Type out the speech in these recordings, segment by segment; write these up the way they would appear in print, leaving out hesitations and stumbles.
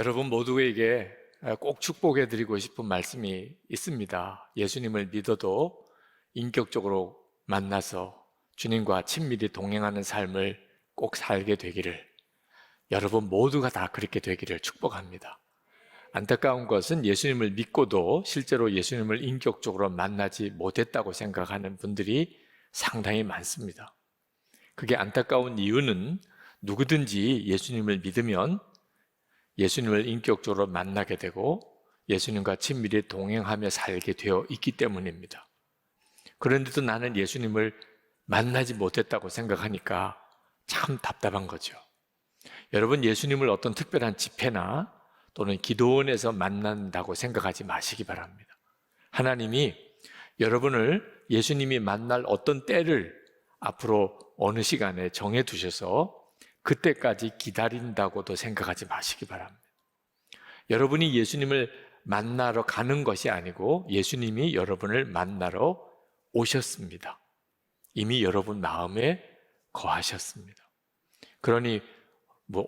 여러분 모두에게 꼭 축복해드리고 싶은 말씀이 있습니다. 예수님을 믿어도 인격적으로 만나서 주님과 친밀히 동행하는 삶을 꼭 살게 되기를, 여러분 모두가 다 그렇게 되기를 축복합니다. 안타까운 것은 예수님을 믿고도 실제로 예수님을 인격적으로 만나지 못했다고 생각하는 분들이 상당히 많습니다. 그게 안타까운 이유는 누구든지 예수님을 믿으면 예수님을 인격적으로 만나게 되고 예수님과 친밀히 동행하며 살게 되어 있기 때문입니다. 그런데도 나는 예수님을 만나지 못했다고 생각하니까 참 답답한 거죠. 여러분, 예수님을 어떤 특별한 집회나 또는 기도원에서 만난다고 생각하지 마시기 바랍니다. 하나님이 여러분을 예수님이 만날 어떤 때를 앞으로 어느 시간에 정해 두셔서 그때까지 기다린다고도 생각하지 마시기 바랍니다. 여러분이 예수님을 만나러 가는 것이 아니고 예수님이 여러분을 만나러 오셨습니다. 이미 여러분 마음에 거하셨습니다. 그러니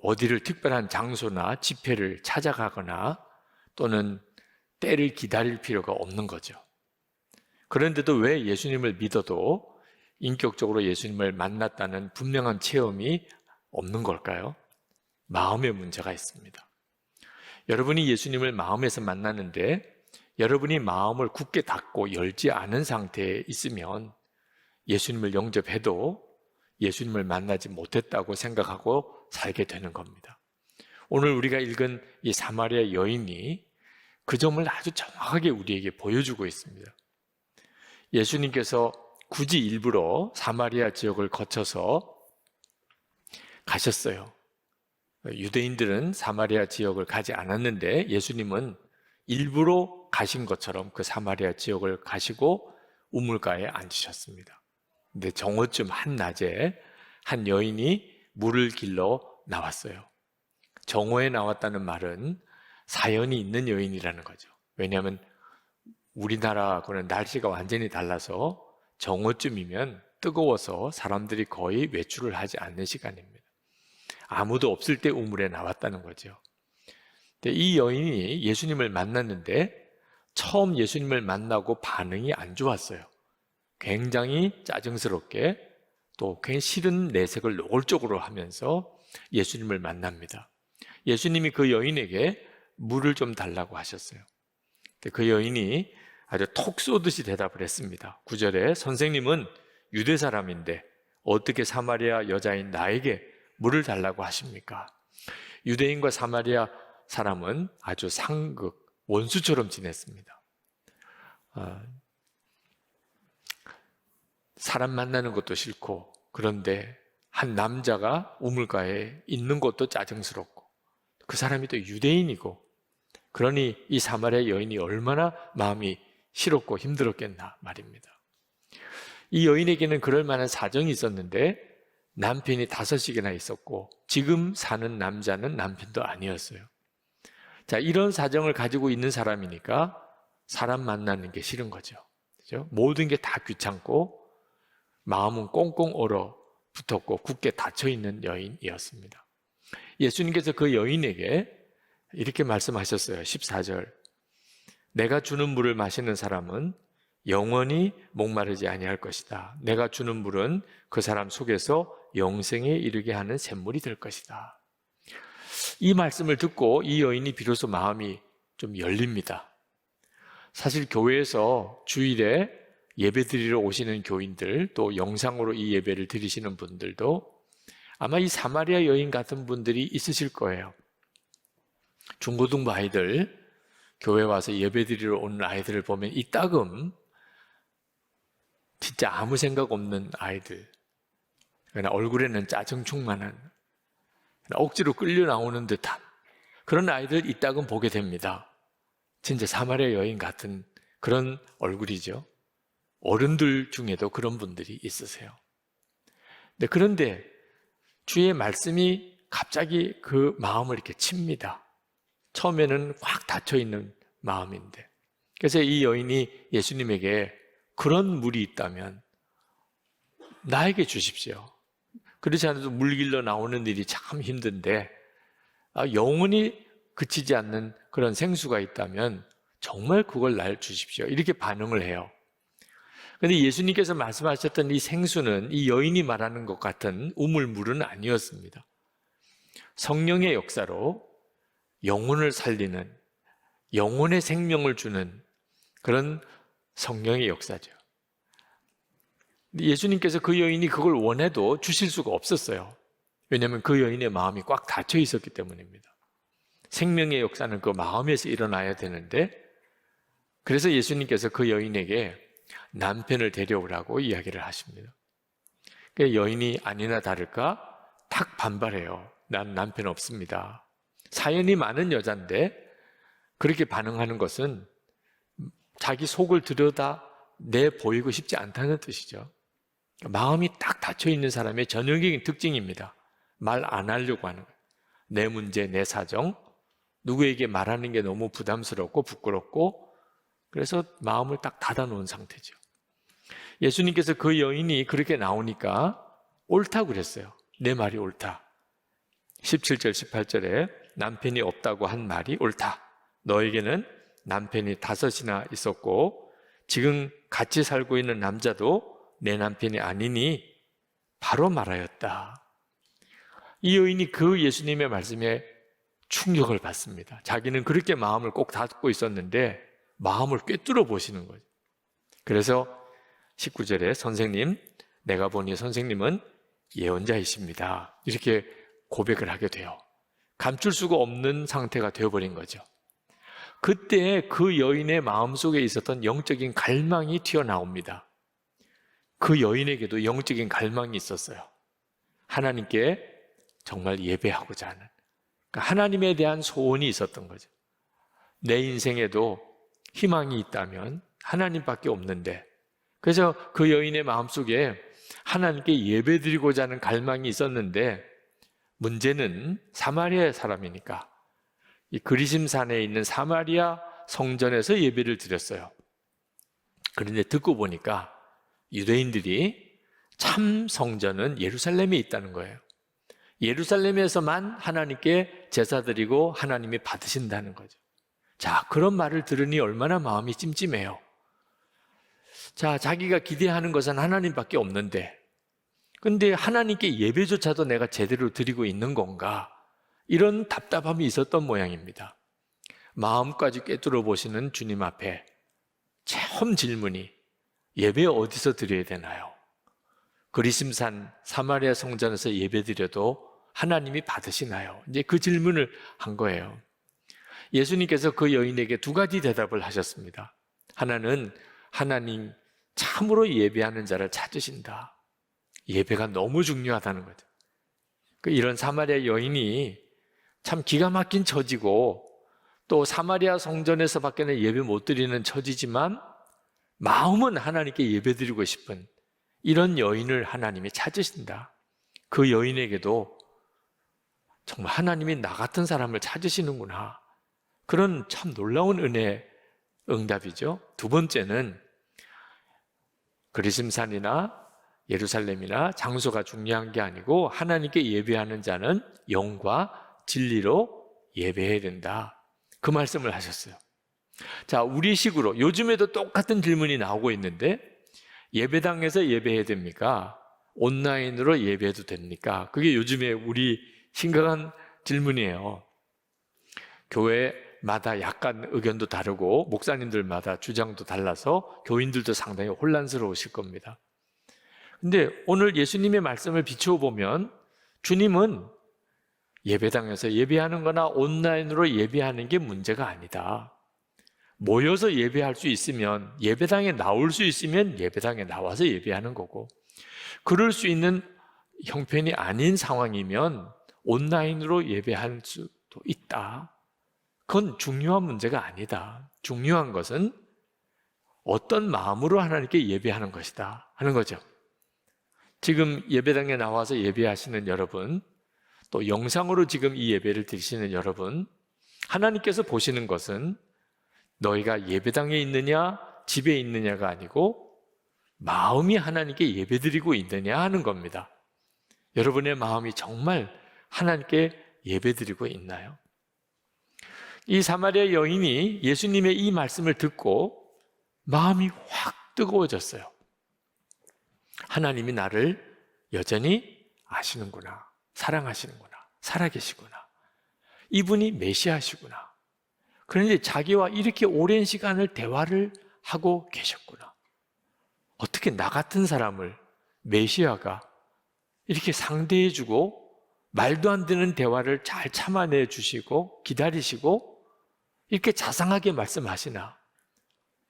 어디를 특별한 장소나 집회를 찾아가거나 또는 때를 기다릴 필요가 없는 거죠. 그런데도 왜 예수님을 믿어도 인격적으로 예수님을 만났다는 분명한 체험이 없는 걸까요? 마음의 문제가 있습니다. 여러분이 예수님을 마음에서 만났는데 여러분이 마음을 굳게 닫고 열지 않은 상태에 있으면 예수님을 영접해도 예수님을 만나지 못했다고 생각하고 살게 되는 겁니다. 오늘 우리가 읽은 이 사마리아 여인이 그 점을 아주 정확하게 우리에게 보여주고 있습니다. 예수님께서 굳이 일부러 사마리아 지역을 거쳐서 가셨어요. 유대인들은 사마리아 지역을 가지 않았는데 예수님은 일부러 가신 것처럼 그 사마리아 지역을 가시고 우물가에 앉으셨습니다. 근데 정오쯤 한낮에 한 여인이 물을 길러 나왔어요. 정오에 나왔다는 말은 사연이 있는 여인이라는 거죠. 왜냐하면 우리나라하고는 날씨가 완전히 달라서 정오쯤이면 뜨거워서 사람들이 거의 외출을 하지 않는 시간입니다. 아무도 없을 때 우물에 나왔다는 거죠. 근데 이 여인이 예수님을 만났는데 처음 예수님을 만나고 반응이 안 좋았어요. 굉장히 짜증스럽게 또 괜히 싫은 내색을 노골적으로 하면서 예수님을 만납니다. 예수님이 그 여인에게 물을 좀 달라고 하셨어요. 근데 그 여인이 아주 톡 쏘듯이 대답을 했습니다. 9절에 선생님은 유대 사람인데 어떻게 사마리아 여자인 나에게 물을 달라고 하십니까? 유대인과 사마리아 사람은 아주 상극, 원수처럼 지냈습니다. 사람 만나는 것도 싫고, 그런데 한 남자가 우물가에 있는 것도 짜증스럽고, 그 사람이 또 유대인이고, 그러니 이 사마리아 여인이 얼마나 마음이 싫었고 힘들었겠나 말입니다. 이 여인에게는 그럴 만한 사정이 있었는데 남편이 5씩이나 있었고 지금 사는 남자는 남편도 아니었어요. 자, 이런 사정을 가지고 있는 사람이니까 사람 만나는 게 싫은 거죠. 그렇죠? 모든 게 다 귀찮고 마음은 꽁꽁 얼어 붙었고 굳게 닫혀 있는 여인이었습니다. 예수님께서 그 여인에게 이렇게 말씀하셨어요. 14절. 내가 주는 물을 마시는 사람은 영원히 목마르지 아니할 것이다. 내가 주는 물은 그 사람 속에서 영생에 이르게 하는 샘물이 될 것이다. 이 말씀을 듣고 이 여인이 비로소 마음이 좀 열립니다. 사실 교회에서 주일에 예배 드리러 오시는 교인들, 또 영상으로 이 예배를 드리시는 분들도 아마 이 사마리아 여인 같은 분들이 있으실 거예요. 중고등부 아이들, 교회 와서 예배 드리러 오는 아이들을 보면 이따금 진짜 아무 생각 없는 아이들, 그러나 얼굴에는 짜증 충만한, 억지로 끌려 나오는 듯한 그런 아이들 이따금 보게 됩니다. 진짜 사마리아 여인 같은 그런 얼굴이죠. 어른들 중에도 그런 분들이 있으세요. 그런데 주의 말씀이 갑자기 그 마음을 이렇게 칩니다. 처음에는 확 닫혀있는 마음인데. 그래서 이 여인이 예수님에게 그런 물이 있다면 나에게 주십시오. 그렇지 않아도 물 길러 나오는 일이 참 힘든데 영원히 그치지 않는 그런 생수가 있다면 정말 그걸 날 주십시오. 이렇게 반응을 해요. 그런데 예수님께서 말씀하셨던 이 생수는 이 여인이 말하는 것 같은 우물물은 아니었습니다. 성령의 역사로 영혼을 살리는, 영혼의 생명을 주는 그런 성령의 역사죠. 예수님께서 그 여인이 그걸 원해도 주실 수가 없었어요. 왜냐하면 그 여인의 마음이 꽉 닫혀 있었기 때문입니다. 생명의 역사는 그 마음에서 일어나야 되는데, 그래서 예수님께서 그 여인에게 남편을 데려오라고 이야기를 하십니다. 그 여인이 아니나 다를까 탁 반발해요. 난 남편 없습니다. 사연이 많은 여잔데 그렇게 반응하는 것은 자기 속을 들여다 내보이고 싶지 않다는 뜻이죠. 마음이 딱 닫혀 있는 사람의 전형적인 특징입니다. 말 안 하려고 하는 거예요. 내 문제, 내 사정, 누구에게 말하는 게 너무 부담스럽고 부끄럽고, 그래서 마음을 딱 닫아놓은 상태죠. 예수님께서 그 여인이 그렇게 나오니까 옳다고 그랬어요. 내 말이 옳다. 17절, 18절에 남편이 없다고 한 말이 옳다. 너에게는 남편이 5이나 있었고 지금 같이 살고 있는 남자도 내 남편이 아니니 바로 말하였다. 이 여인이 그 예수님의 말씀에 충격을 받습니다. 자기는 그렇게 마음을 꼭 닫고 있었는데 마음을 꿰뚫어 보시는 거죠. 그래서 19절에 선생님, 내가 보니 선생님은 예언자이십니다. 이렇게 고백을 하게 돼요. 감출 수가 없는 상태가 되어버린 거죠. 그때 그 여인의 마음속에 있었던 영적인 갈망이 튀어나옵니다. 그 여인에게도 영적인 갈망이 있었어요. 하나님께 정말 예배하고자 하는, 그러니까 하나님에 대한 소원이 있었던 거죠. 내 인생에도 희망이 있다면 하나님밖에 없는데, 그래서 그 여인의 마음속에 하나님께 예배드리고자 하는 갈망이 있었는데, 문제는 사마리아 사람이니까 이 그리심산에 있는 사마리아 성전에서 예배를 드렸어요. 그런데 듣고 보니까 유대인들이 참 성전은 예루살렘에 있다는 거예요. 예루살렘에서만 하나님께 제사 드리고 하나님이 받으신다는 거죠. 자, 그런 말을 들으니 얼마나 마음이 찜찜해요. 자, 자기가 기대하는 것은 하나님밖에 없는데, 근데 하나님께 예배조차도 내가 제대로 드리고 있는 건가? 이런 답답함이 있었던 모양입니다. 마음까지 꿰뚫어 보시는 주님 앞에 처음 질문이, 예배 어디서 드려야 되나요? 그리심산 사마리아 성전에서 예배드려도 하나님이 받으시나요? 이제 그 질문을 한 거예요. 예수님께서 그 여인에게 2가지 대답을 하셨습니다. 하나는 하나님 참으로 예배하는 자를 찾으신다. 예배가 너무 중요하다는 거죠. 이런 사마리아 여인이 참 기가 막힌 처지고, 또 사마리아 성전에서 밖에는 예배 못 드리는 처지지만 마음은 하나님께 예배드리고 싶은 이런 여인을 하나님이 찾으신다. 그 여인에게도 정말 하나님이 나 같은 사람을 찾으시는구나. 그런 참 놀라운 은혜의 응답이죠. 2번째는 그리심산이나 예루살렘이나 장소가 중요한 게 아니고 하나님께 예배하는 자는 영과 진리로 예배해야 된다. 그 말씀을 하셨어요. 자, 우리식으로 요즘에도 똑같은 질문이 나오고 있는데, 예배당에서 예배해야 됩니까? 온라인으로 예배해도 됩니까? 그게 요즘에 우리 심각한 질문이에요. 교회마다 약간 의견도 다르고 목사님들마다 주장도 달라서 교인들도 상당히 혼란스러우실 겁니다. 근데 오늘 예수님의 말씀을 비추어 보면 주님은 예배당에서 예배하는 거나 온라인으로 예배하는 게 문제가 아니다. 모여서 예배할 수 있으면, 예배당에 나올 수 있으면 예배당에 나와서 예배하는 거고, 그럴 수 있는 형편이 아닌 상황이면 온라인으로 예배할 수도 있다. 그건 중요한 문제가 아니다. 중요한 것은 어떤 마음으로 하나님께 예배하는 것이다 하는 거죠. 지금 예배당에 나와서 예배하시는 여러분, 또 영상으로 지금 이 예배를 드리시는 여러분, 하나님께서 보시는 것은 너희가 예배당에 있느냐 집에 있느냐가 아니고 마음이 하나님께 예배드리고 있느냐 하는 겁니다. 여러분의 마음이 정말 하나님께 예배드리고 있나요? 이 사마리아 여인이 예수님의 이 말씀을 듣고 마음이 확 뜨거워졌어요. 하나님이 나를 여전히 아시는구나, 사랑하시는구나, 살아계시구나, 이분이 메시아시구나. 그런데 자기와 이렇게 오랜 시간을 대화를 하고 계셨구나. 어떻게 나 같은 사람을 메시아가 이렇게 상대해주고 말도 안 되는 대화를 잘 참아내 주시고 기다리시고 이렇게 자상하게 말씀하시나.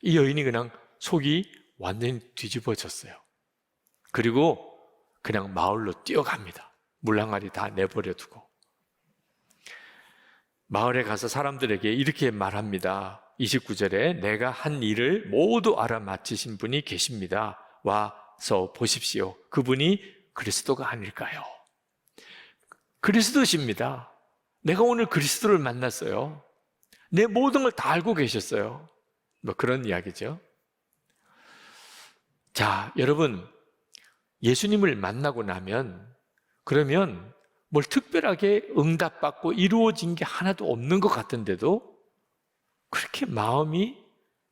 이 여인이 그냥 속이 완전히 뒤집어졌어요. 그리고 그냥 마을로 뛰어갑니다. 물항아리 다 내버려 두고. 마을에 가서 사람들에게 이렇게 말합니다. 29절에 내가 한 일을 모두 알아맞히신 분이 계십니다. 와서 보십시오. 그분이 그리스도가 아닐까요? 그리스도십니다. 내가 오늘 그리스도를 만났어요. 내 모든 걸 다 알고 계셨어요. 뭐 그런 이야기죠. 자, 여러분, 예수님을 만나고 나면 그러면 뭘 특별하게 응답받고 이루어진 게 하나도 없는 것 같은데도 그렇게 마음이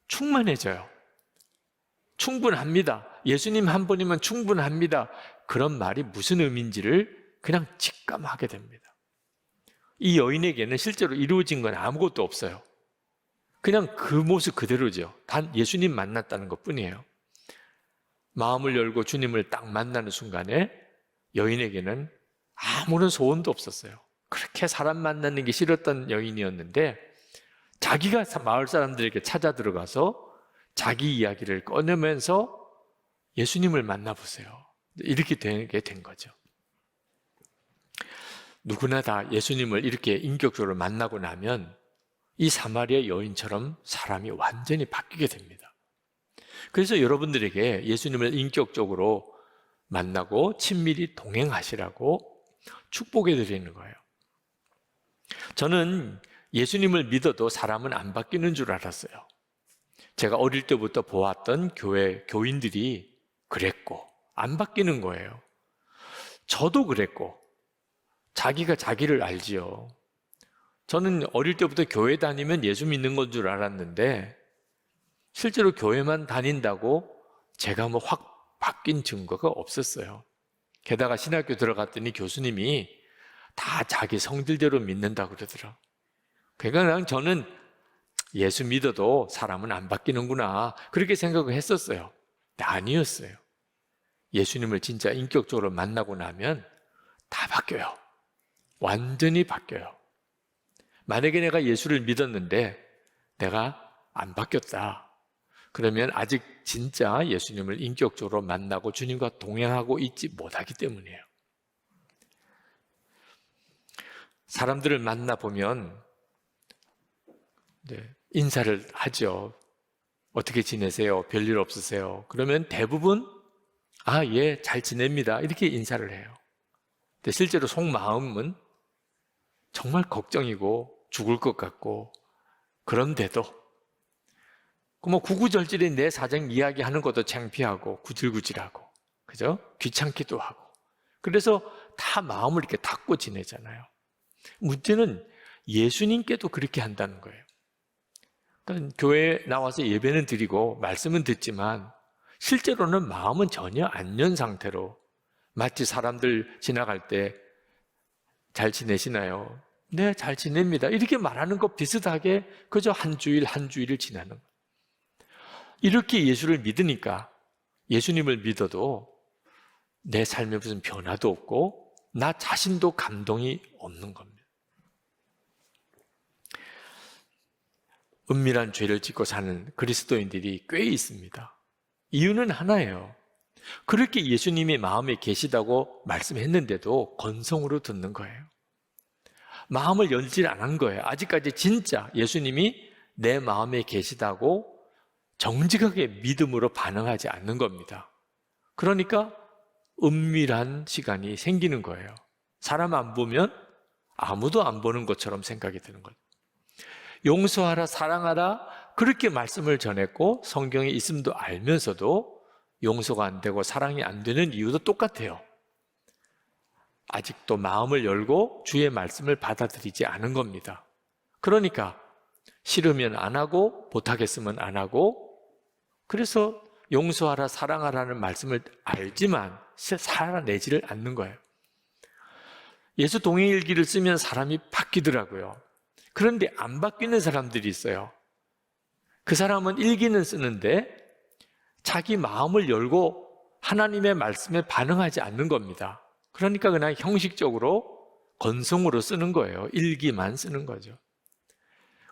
충만해져요. 충분합니다. 예수님 한 분이면 충분합니다. 그런 말이 무슨 의미인지를 그냥 직감하게 됩니다. 이 여인에게는 실제로 이루어진 건 아무것도 없어요. 그냥 그 모습 그대로죠. 단 예수님 만났다는 것뿐이에요. 마음을 열고 주님을 딱 만나는 순간에 여인에게는 아무런 소원도 없었어요. 그렇게 사람 만나는 게 싫었던 여인이었는데 자기가 마을 사람들에게 찾아 들어가서 자기 이야기를 꺼내면서 예수님을 만나보세요. 이렇게 되게 된 거죠. 누구나 다 예수님을 이렇게 인격적으로 만나고 나면 이 사마리아 여인처럼 사람이 완전히 바뀌게 됩니다. 그래서 여러분들에게 예수님을 인격적으로 만나고 친밀히 동행하시라고 축복해 드리는 거예요. 저는 예수님을 믿어도 사람은 안 바뀌는 줄 알았어요. 제가 어릴 때부터 보았던 교회 교인들이 그랬고 안 바뀌는 거예요. 저도 그랬고 자기가 자기를 알지요. 저는 어릴 때부터 교회 다니면 예수 믿는 건 줄 알았는데 실제로 교회만 다닌다고 제가 뭐 확 바뀐 증거가 없었어요. 게다가 신학교 들어갔더니 교수님이 다 자기 성질대로 믿는다고 그러더라. 그러니까 저는 예수 믿어도 사람은 안 바뀌는구나 그렇게 생각을 했었어요. 근데 아니었어요. 예수님을 진짜 인격적으로 만나고 나면 다 바뀌어요. 완전히 바뀌어요. 만약에 내가 예수를 믿었는데 내가 안 바뀌었다. 그러면 아직 진짜 예수님을 인격적으로 만나고 주님과 동행하고 있지 못하기 때문이에요. 사람들을 만나보면 인사를 하죠. 어떻게 지내세요? 별일 없으세요? 그러면 대부분 예, 잘 지냅니다. 이렇게 인사를 해요. 근데 실제로 속마음은 정말 걱정이고 죽을 것 같고 그런데도 뭐 구구절절히 내 사정 이야기하는 것도 창피하고 구질구질하고 그죠? 귀찮기도 하고 그래서 다 마음을 이렇게 닫고 지내잖아요. 문제는 예수님께도 그렇게 한다는 거예요. 그러니까 교회에 나와서 예배는 드리고 말씀은 듣지만 실제로는 마음은 전혀 안 연 상태로 마치 사람들 지나갈 때 잘 지내시나요? 네, 잘 지냅니다. 이렇게 말하는 것 비슷하게 그저 한 주일 한 주일을 지나는 거예요. 이렇게 예수를 믿으니까 예수님을 믿어도 내 삶에 무슨 변화도 없고 나 자신도 감동이 없는 겁니다. 은밀한 죄를 짓고 사는 그리스도인들이 꽤 있습니다. 이유는 하나예요. 그렇게 예수님이 마음에 계시다고 말씀했는데도 건성으로 듣는 거예요. 마음을 열지 않은 거예요. 아직까지 진짜 예수님이 내 마음에 계시다고 정직하게 믿음으로 반응하지 않는 겁니다. 그러니까 은밀한 시간이 생기는 거예요. 사람 안 보면 아무도 안 보는 것처럼 생각이 드는 거예요. 용서하라, 사랑하라 그렇게 말씀을 전했고 성경에 있음도 알면서도 용서가 안 되고 사랑이 안 되는 이유도 똑같아요. 아직도 마음을 열고 주의 말씀을 받아들이지 않은 겁니다. 그러니까 싫으면 안 하고 못하겠으면 안 하고, 그래서 용서하라 사랑하라는 말씀을 알지만 살아내지를 않는 거예요. 예수 동행일기를 쓰면 사람이 바뀌더라고요. 그런데 안 바뀌는 사람들이 있어요. 그 사람은 일기는 쓰는데 자기 마음을 열고 하나님의 말씀에 반응하지 않는 겁니다. 그러니까 그냥 형식적으로 건성으로 쓰는 거예요. 일기만 쓰는 거죠.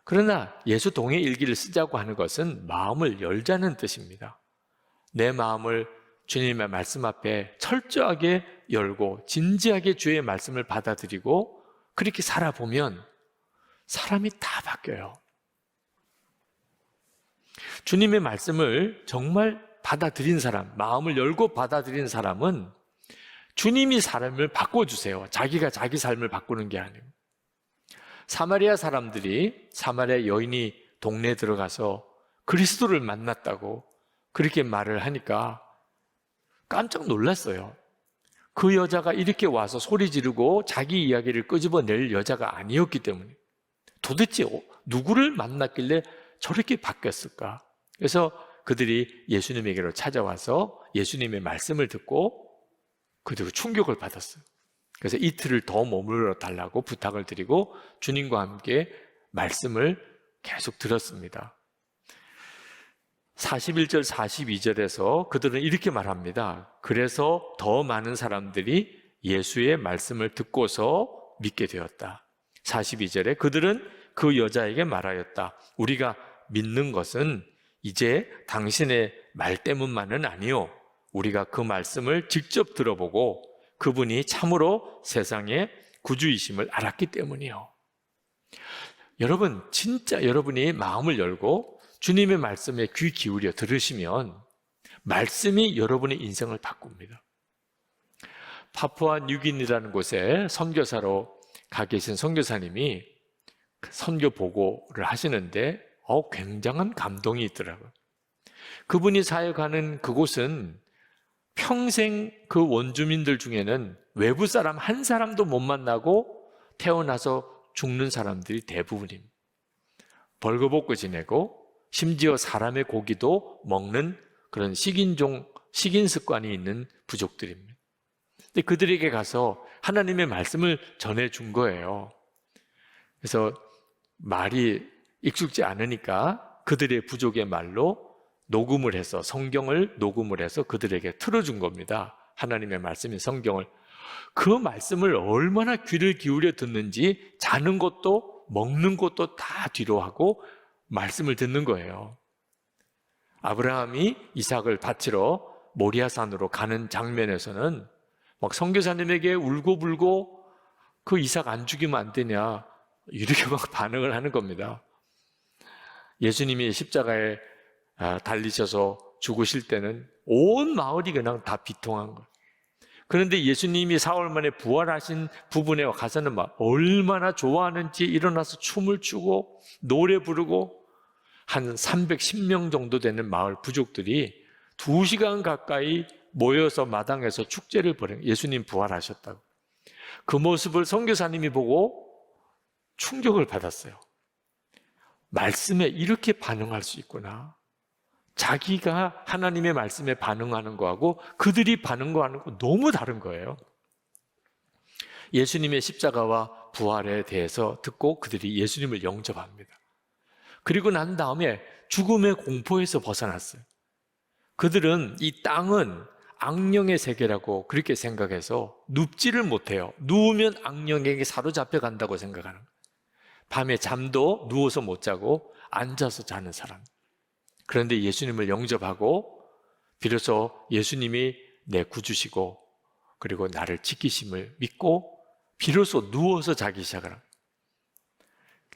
그러나 예수 동행 일기를 쓰자고 하는 것은 마음을 열자는 뜻입니다. 내 마음을 주님의 말씀 앞에 철저하게 열고 진지하게 주의 말씀을 받아들이고 그렇게 살아보면 사람이 다 바뀌어요. 주님의 말씀을 정말 받아들인 사람, 마음을 열고 받아들인 사람은 주님이 사람을 바꿔주세요. 자기가 자기 삶을 바꾸는 게 아니고. 사마리아 사람들이, 사마리아 여인이 동네에 들어가서 그리스도를 만났다고 그렇게 말을 하니까 깜짝 놀랐어요. 그 여자가 이렇게 와서 소리 지르고 자기 이야기를 끄집어낼 여자가 아니었기 때문에 도대체 누구를 만났길래 저렇게 바뀌었을까? 그래서 그들이 예수님에게로 찾아와서 예수님의 말씀을 듣고 그리고 충격을 받았어요. 그래서 이틀을 더 머물러 달라고 부탁을 드리고 주님과 함께 말씀을 계속 들었습니다. 41절, 42절에서 그들은 이렇게 말합니다. 그래서 더 많은 사람들이 예수의 말씀을 듣고서 믿게 되었다. 42절에 그들은 그 여자에게 말하였다. 우리가 믿는 것은 이제 당신의 말 때문만은 아니요. 우리가 그 말씀을 직접 들어보고 그분이 참으로 세상의 구주이심을 알았기 때문이요. 여러분, 진짜 여러분이 마음을 열고 주님의 말씀에 귀 기울여 들으시면 말씀이 여러분의 인생을 바꿉니다. 파푸아 뉴기니라는 곳에 선교사로 가 계신 선교사님이 선교 보고를 하시는데 굉장한 감동이 있더라고요. 그분이 사역하는 그곳은 평생 그 원주민들 중에는 외부 사람 한 사람도 못 만나고 태어나서 죽는 사람들이 대부분입니다. 벌거벗고 지내고 심지어 사람의 고기도 먹는 그런 식인 습관이 있는 부족들입니다. 근데 그들에게 가서 하나님의 말씀을 전해준 거예요. 그래서 말이 익숙지 않으니까 그들의 부족의 말로 녹음을 해서 성경을 녹음을 해서 그들에게 틀어준 겁니다. 하나님의 말씀인 성경을. 그 말씀을 얼마나 귀를 기울여 듣는지 자는 것도 먹는 것도 다 뒤로 하고 말씀을 듣는 거예요. 아브라함이 이삭을 바치러 모리아산으로 가는 장면에서는 막 선교사님에게 울고불고 그 이삭 안 죽이면 안 되냐 이렇게 막 반응을 하는 겁니다. 예수님이 십자가에 달리셔서 죽으실 때는 온 마을이 그냥 다 비통한 거예요. 그런데 예수님이 사흘 만에 부활하신 부분에 가서는 막 얼마나 좋아하는지 일어나서 춤을 추고 노래 부르고 한 310명 정도 되는 마을 부족들이 2시간 가까이 모여서 마당에서 축제를 벌여요. 예수님 부활하셨다고. 그 모습을 선교사님이 보고 충격을 받았어요. 말씀에 이렇게 반응할 수 있구나. 자기가 하나님의 말씀에 반응하는 거하고 그들이 반응하는 거 너무 다른 거예요. 예수님의 십자가와 부활에 대해서 듣고 그들이 예수님을 영접합니다. 그리고 난 다음에 죽음의 공포에서 벗어났어요. 그들은 이 땅은 악령의 세계라고 그렇게 생각해서 눕지를 못해요. 누우면 악령에게 사로잡혀 간다고 생각하는 거예요. 밤에 잠도 누워서 못 자고 앉아서 자는 사람. 그런데 예수님을 영접하고 비로소 예수님이 내 구주시고 그리고 나를 지키심을 믿고 비로소 누워서 자기 시작을 합니다.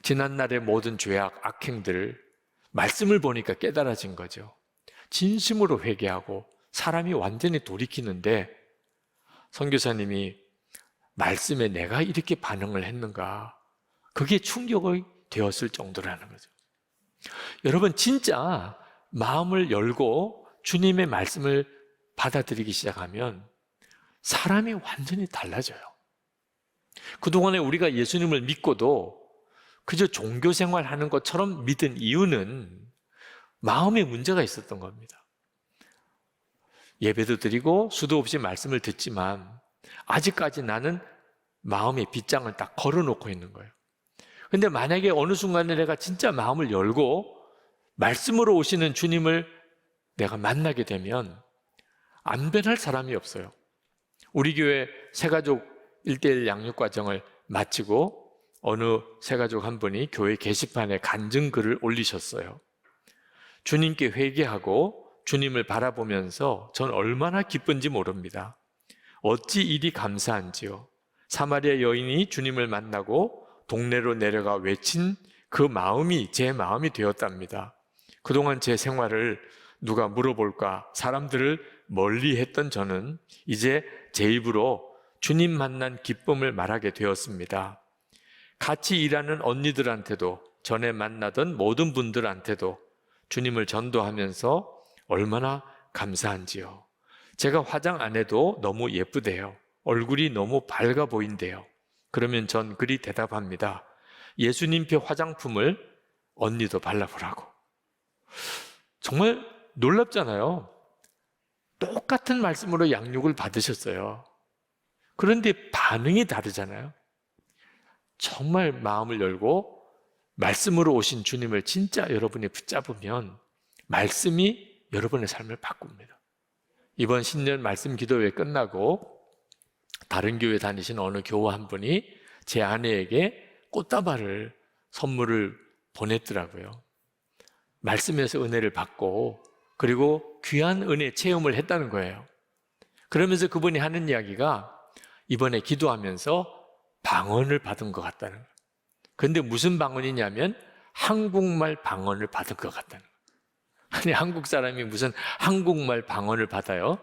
지난날의 모든 죄악, 악행들 말씀을 보니까 깨달아진 거죠. 진심으로 회개하고 사람이 완전히 돌이키는데 선교사님이 말씀에 내가 이렇게 반응을 했는가 그게 충격이 되었을 정도라는 거죠. 여러분 진짜 마음을 열고 주님의 말씀을 받아들이기 시작하면 사람이 완전히 달라져요. 그동안에 우리가 예수님을 믿고도 그저 종교 생활하는 것처럼 믿은 이유는 마음에 문제가 있었던 겁니다. 예배도 드리고 수도 없이 말씀을 듣지만 아직까지 나는 마음의 빗장을 딱 걸어놓고 있는 거예요. 근데 만약에 어느 순간에 내가 진짜 마음을 열고 말씀으로 오시는 주님을 내가 만나게 되면 안 변할 사람이 없어요. 우리 교회 새가족 1:1 양육과정을 마치고 어느 새가족 한 분이 교회 게시판에 간증글을 올리셨어요. 주님께 회개하고 주님을 바라보면서 전 얼마나 기쁜지 모릅니다. 어찌 이리 감사한지요. 사마리아 여인이 주님을 만나고 동네로 내려가 외친 그 마음이 제 마음이 되었답니다. 그동안 제 생활을 누가 물어볼까 사람들을 멀리 했던 저는 이제 제 입으로 주님 만난 기쁨을 말하게 되었습니다. 같이 일하는 언니들한테도 전에 만나던 모든 분들한테도 주님을 전도하면서 얼마나 감사한지요. 제가 화장 안 해도 너무 예쁘대요. 얼굴이 너무 밝아 보인대요. 그러면 전 그리 대답합니다. 예수님표 화장품을 언니도 발라보라고. 정말 놀랍잖아요. 똑같은 말씀으로 양육을 받으셨어요. 그런데 반응이 다르잖아요. 정말 마음을 열고 말씀으로 오신 주님을 진짜 여러분이 붙잡으면 말씀이 여러분의 삶을 바꿉니다. 이번 신년 말씀 기도회 끝나고 다른 교회 다니신 어느 교우 한 분이 제 아내에게 꽃다발을 선물을 보냈더라고요. 말씀에서 은혜를 받고 그리고 귀한 은혜 체험을 했다는 거예요. 그러면서 그분이 하는 이야기가 이번에 기도하면서 방언을 받은 것 같다는 거예요. 그런데 무슨 방언이냐면 한국말 방언을 받은 것 같다는 거예요. 아니, 한국 사람이 무슨 한국말 방언을 받아요?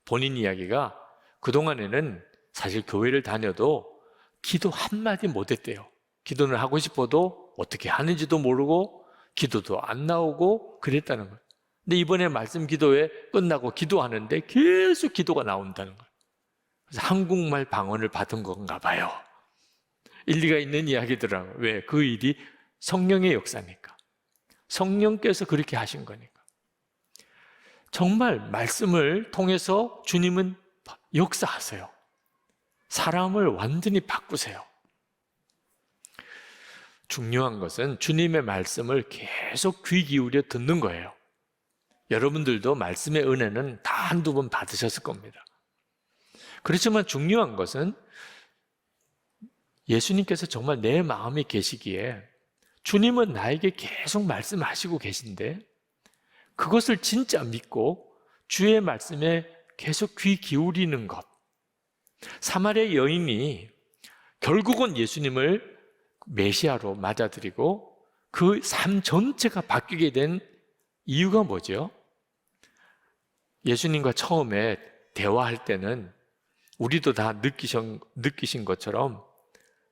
본인 이야기가 그동안에는 사실 교회를 다녀도 기도 한마디 못했대요. 기도는 하고 싶어도 어떻게 하는지도 모르고 기도도 안 나오고 그랬다는 거예요. 근데 이번에 말씀 기도회 끝나고 기도하는데 계속 기도가 나온다는 거예요. 그래서 한국말 방언을 받은 건가 봐요. 일리가 있는 이야기더라고요. 왜? 그 일이 성령의 역사니까. 성령께서 그렇게 하신 거니까. 정말 말씀을 통해서 주님은 역사하세요. 사람을 완전히 바꾸세요. 중요한 것은 주님의 말씀을 계속 귀 기울여 듣는 거예요. 여러분들도 말씀의 은혜는 다 한두 번 받으셨을 겁니다. 그렇지만 중요한 것은 예수님께서 정말 내 마음에 계시기에 주님은 나에게 계속 말씀하시고 계신데 그것을 진짜 믿고 주의 말씀에 계속 귀 기울이는 것. 사마리아 여인이 결국은 예수님을 메시아로 맞아들이고 그 삶 전체가 바뀌게 된 이유가 뭐죠? 예수님과 처음에 대화할 때는 우리도 다 느끼신 것처럼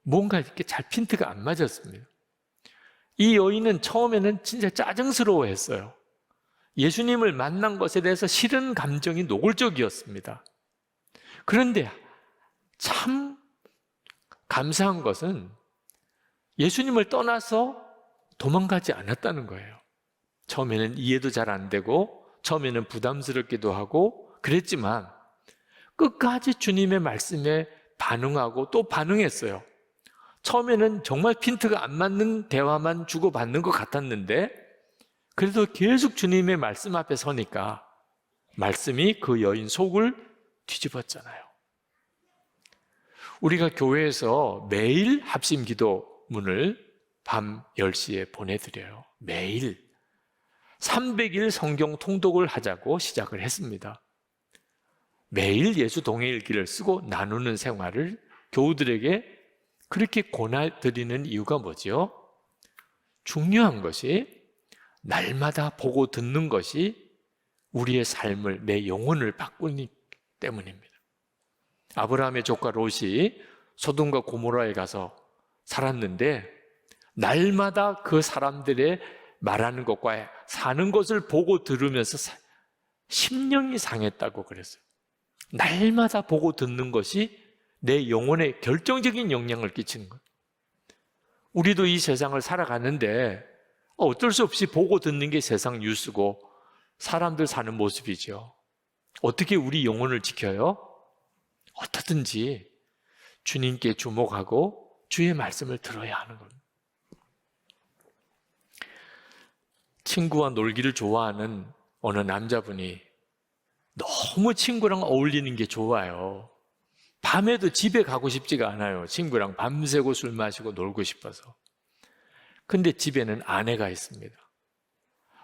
뭔가 이렇게 잘 핀트가 안 맞았습니다. 이 여인은 처음에는 진짜 짜증스러워했어요. 예수님을 만난 것에 대해서 싫은 감정이 노골적이었습니다. 그런데 참 감사한 것은 예수님을 떠나서 도망가지 않았다는 거예요. 처음에는 이해도 잘 안 되고 처음에는 부담스럽기도 하고 그랬지만 끝까지 주님의 말씀에 반응하고 또 반응했어요. 처음에는 정말 핀트가 안 맞는 대화만 주고받는 것 같았는데 그래도 계속 주님의 말씀 앞에 서니까 말씀이 그 여인 속을 뒤집었잖아요. 우리가 교회에서 매일 합심 기도문을 밤 10시에 보내드려요. 매일 300일 성경 통독을 하자고 시작을 했습니다. 매일 예수 동행일기를 쓰고 나누는 생활을 교우들에게 그렇게 권해드리는 이유가 뭐죠? 중요한 것이 날마다 보고 듣는 것이 우리의 삶을, 내 영혼을 바꾸기 때문입니다. 아브라함의 조카 롯이 소돔과 고모라에 가서 살았는데 날마다 그 사람들의 말하는 것과 사는 것을 보고 들으면서 심령이 상했다고 그랬어요. 날마다 보고 듣는 것이 내 영혼에 결정적인 영향을 끼치는 거예요. 우리도 이 세상을 살아가는데 어쩔 수 없이 보고 듣는 게 세상 뉴스고 사람들 사는 모습이죠. 어떻게 우리 영혼을 지켜요? 어떻든지 주님께 주목하고 주의 말씀을 들어야 하는 겁니다. 친구와 놀기를 좋아하는 어느 남자분이 너무 친구랑 어울리는 게 좋아요. 밤에도 집에 가고 싶지가 않아요. 친구랑 밤새고 술 마시고 놀고 싶어서. 근데 집에는 아내가 있습니다.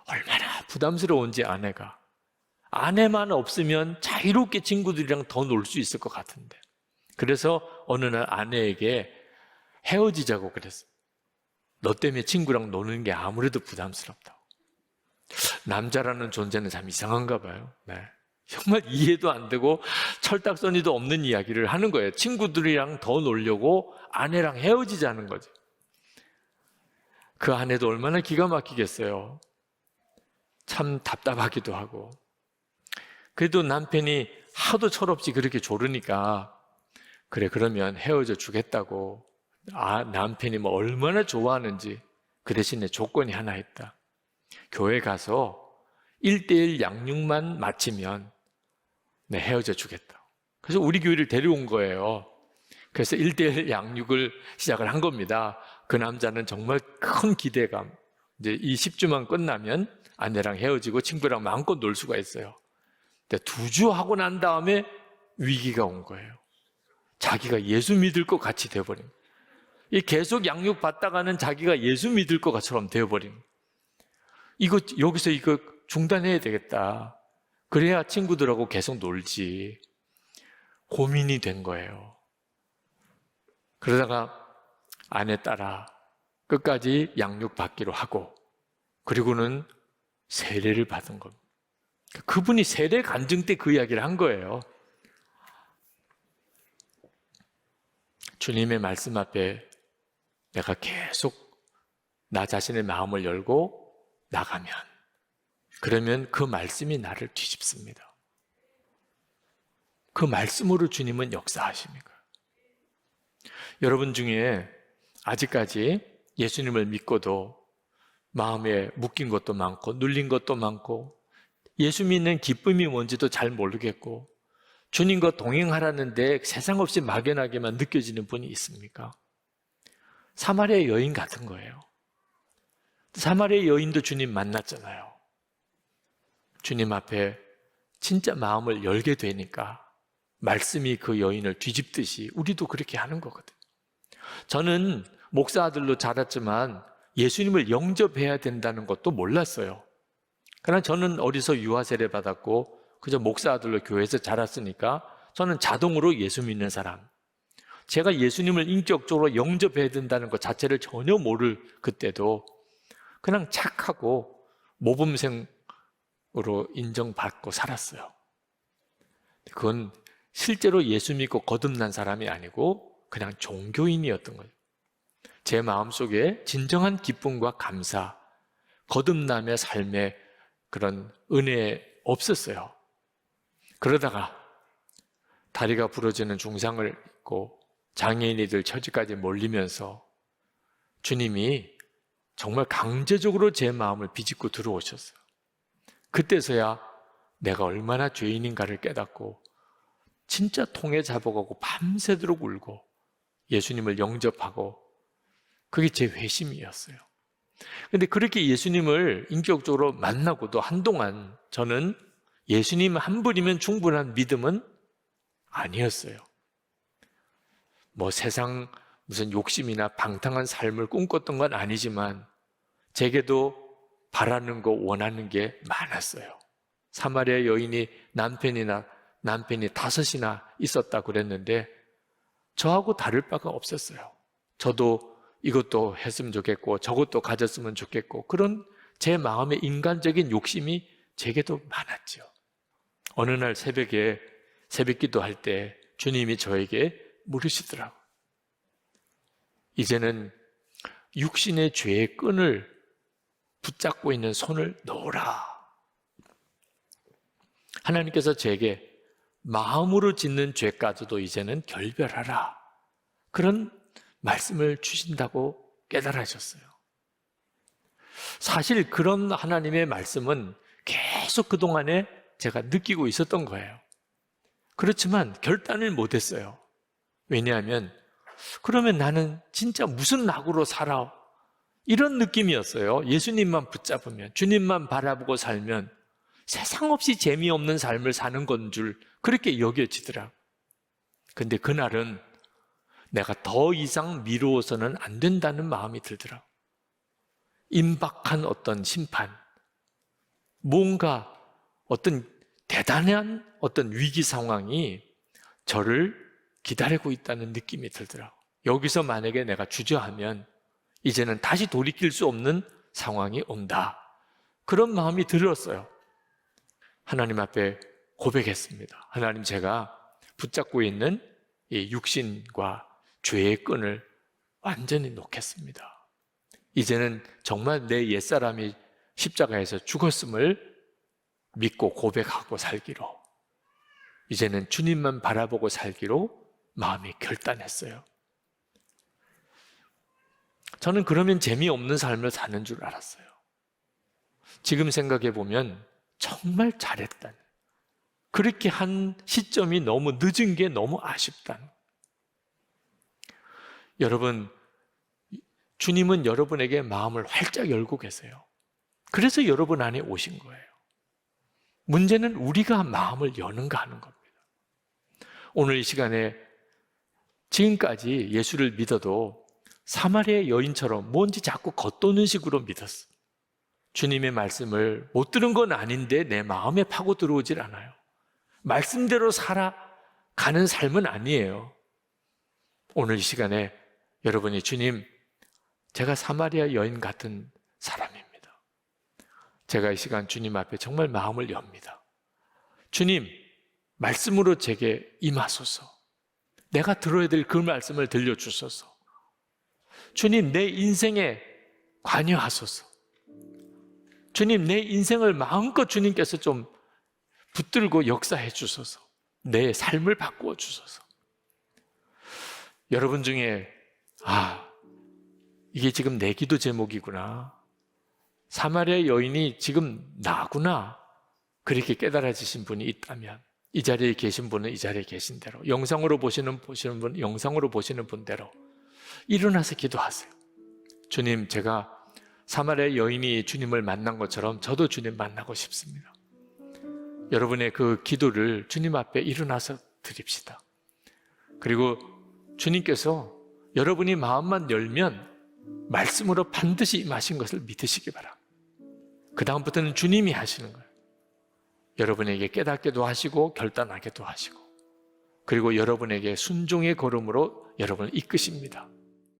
얼마나 부담스러운지 아내가. 아내만 없으면 자유롭게 친구들이랑 더 놀 수 있을 것 같은데. 그래서 어느 날 아내에게 헤어지자고 그랬어요. 너 때문에 친구랑 노는 게 아무래도 부담스럽다고. 남자라는 존재는 참 이상한가 봐요. 네. 정말 이해도 안 되고 철딱서니도 없는 이야기를 하는 거예요. 친구들이랑 더 놀려고 아내랑 헤어지자는 거죠. 그 아내도 얼마나 기가 막히겠어요. 참 답답하기도 하고. 그래도 남편이 하도 철없이 그렇게 조르니까 그래 그러면 헤어져 주겠다고. 남편이 뭐 얼마나 좋아하는지. 그 대신에 조건이 하나 있다. 교회 가서 1:1 양육만 마치면 네, 헤어져 주겠다. 그래서 우리 교회를 데려온 거예요. 그래서 1:1 양육을 시작을 한 겁니다. 그 남자는 정말 큰 기대감. 이제 이 10주만 끝나면 아내랑 헤어지고 친구랑 마음껏 놀 수가 있어요. 근데 2주 하고 난 다음에 위기가 온 거예요. 자기가 예수 믿을 것 같이 되어버린 거예요. 이 계속 양육 받다가는 자기가 예수 믿을 것처럼 되어버린 거예요. 여기서 이거 중단해야 되겠다. 그래야 친구들하고 계속 놀지. 고민이 된 거예요. 그러다가 아내 따라 끝까지 양육받기로 하고 그리고는 세례를 받은 겁니다. 그분이 세례 간증 때 그 이야기를 한 거예요. 주님의 말씀 앞에 내가 계속 나 자신의 마음을 열고 나가면 그러면 그 말씀이 나를 뒤집습니다. 그 말씀으로 주님은 역사하십니까? 여러분 중에 아직까지 예수님을 믿고도 마음에 묶인 것도 많고 눌린 것도 많고 예수 믿는 기쁨이 뭔지도 잘 모르겠고 주님과 동행하라는데 세상 없이 막연하게만 느껴지는 분이 있습니까? 사마리아 여인 같은 거예요. 사마리아 여인도 주님 만났잖아요. 주님 앞에 진짜 마음을 열게 되니까 말씀이 그 여인을 뒤집듯이 우리도 그렇게 하는 거거든요. 저는 목사 아들로 자랐지만 예수님을 영접해야 된다는 것도 몰랐어요. 그러나 저는 어려서 유아 세례 받았고 그저 목사 아들로 교회에서 자랐으니까 저는 자동으로 예수 믿는 사람. 제가 예수님을 인격적으로 영접해야 된다는 것 자체를 전혀 모를 그때도 그냥 착하고 모범생으로 인정받고 살았어요. 그건 실제로 예수 믿고 거듭난 사람이 아니고 그냥 종교인이었던 거예요. 제 마음속에 진정한 기쁨과 감사, 거듭남의 삶의 그런 은혜 없었어요. 그러다가 다리가 부러지는 중상을 입고 장애인이들 처지까지 몰리면서 주님이 정말 강제적으로 제 마음을 비집고 들어오셨어요. 그때서야 내가 얼마나 죄인인가를 깨닫고 진짜 통에 잡아가고 밤새도록 울고 예수님을 영접하고 그게 제 회심이었어요. 그런데 그렇게 예수님을 인격적으로 만나고도 한동안 저는 예수님 한 분이면 충분한 믿음은 아니었어요. 뭐 세상 무슨 욕심이나 방탕한 삶을 꿈꿨던 건 아니지만 제게도 바라는 거 원하는 게 많았어요. 사마리아 여인이 남편이 5이나 있었다 그랬는데 저하고 다를 바가 없었어요. 저도 이것도 했으면 좋겠고 저것도 가졌으면 좋겠고 그런 제 마음의 인간적인 욕심이 제게도 많았죠. 어느 날 새벽에 새벽 기도할 때 주님이 저에게 물으시더라고요. 이제는 육신의 죄의 끈을 붙잡고 있는 손을 놓으라. 하나님께서 제게 마음으로 짓는 죄까지도 이제는 결별하라. 그런 말씀을 주신다고 깨달아졌어요. 사실 그런 하나님의 말씀은 계속 그동안에 제가 느끼고 있었던 거예요. 그렇지만 결단을 못했어요. 왜냐하면 그러면 나는 진짜 무슨 낙으로 살아? 이런 느낌이었어요. 예수님만 붙잡으면, 주님만 바라보고 살면 세상 없이 재미없는 삶을 사는 건 줄 그렇게 여겨지더라. 근데 그날은 내가 더 이상 미루어서는 안 된다는 마음이 들더라. 임박한 어떤 심판, 뭔가 어떤 대단한 어떤 위기 상황이 저를 기다리고 있다는 느낌이 들더라. 여기서 만약에 내가 주저하면 이제는 다시 돌이킬 수 없는 상황이 온다. 그런 마음이 들었어요. 하나님 앞에 고백했습니다. 하나님, 제가 붙잡고 있는 이 육신과 죄의 끈을 완전히 놓겠습니다. 이제는 정말 내 옛사람이 십자가에서 죽었음을 믿고 고백하고 살기로, 이제는 주님만 바라보고 살기로 마음이 결단했어요. 저는 그러면 재미없는 삶을 사는 줄 알았어요. 지금 생각해 보면 정말 잘했다. 그렇게 한 시점이 너무 늦은 게 너무 아쉽다. 여러분, 주님은 여러분에게 마음을 활짝 열고 계세요. 그래서 여러분 안에 오신 거예요. 문제는 우리가 마음을 여는가 하는 겁니다. 오늘 이 시간에 지금까지 예수를 믿어도 사마리아 여인처럼 뭔지 자꾸 겉도는 식으로 믿었어. 주님의 말씀을 못 들은 건 아닌데 내 마음에 파고 들어오질 않아요. 말씀대로 살아가는 삶은 아니에요. 오늘 이 시간에 여러분이 주님, 제가 사마리아 여인 같은 사람입니다. 제가 이 시간 주님 앞에 정말 마음을 엽니다. 주님, 말씀으로 제게 임하소서. 내가 들어야 될 그 말씀을 들려주소서. 주님, 내 인생에 관여하소서. 주님, 내 인생을 마음껏 주님께서 좀 붙들고 역사해 주소서. 내 삶을 바꾸어 주소서. 여러분 중에 이게 지금 내 기도 제목이구나, 사마리아 여인이 지금 나구나, 그렇게 깨달아지신 분이 있다면 이 자리에 계신 분은 이 자리에 계신 대로, 영상으로 보시는 분은 영상으로 보시는 분대로 일어나서 기도하세요. 주님, 제가 사마리아 여인이 주님을 만난 것처럼 저도 주님 만나고 싶습니다. 여러분의 그 기도를 주님 앞에 일어나서 드립시다. 그리고 주님께서 여러분이 마음만 열면 말씀으로 반드시 임하신 것을 믿으시기 바랍니다. 그 다음부터는 주님이 하시는 거예요. 여러분에게 깨닫게도 하시고 결단하게도 하시고, 그리고 여러분에게 순종의 걸음으로 여러분을 이끄십니다.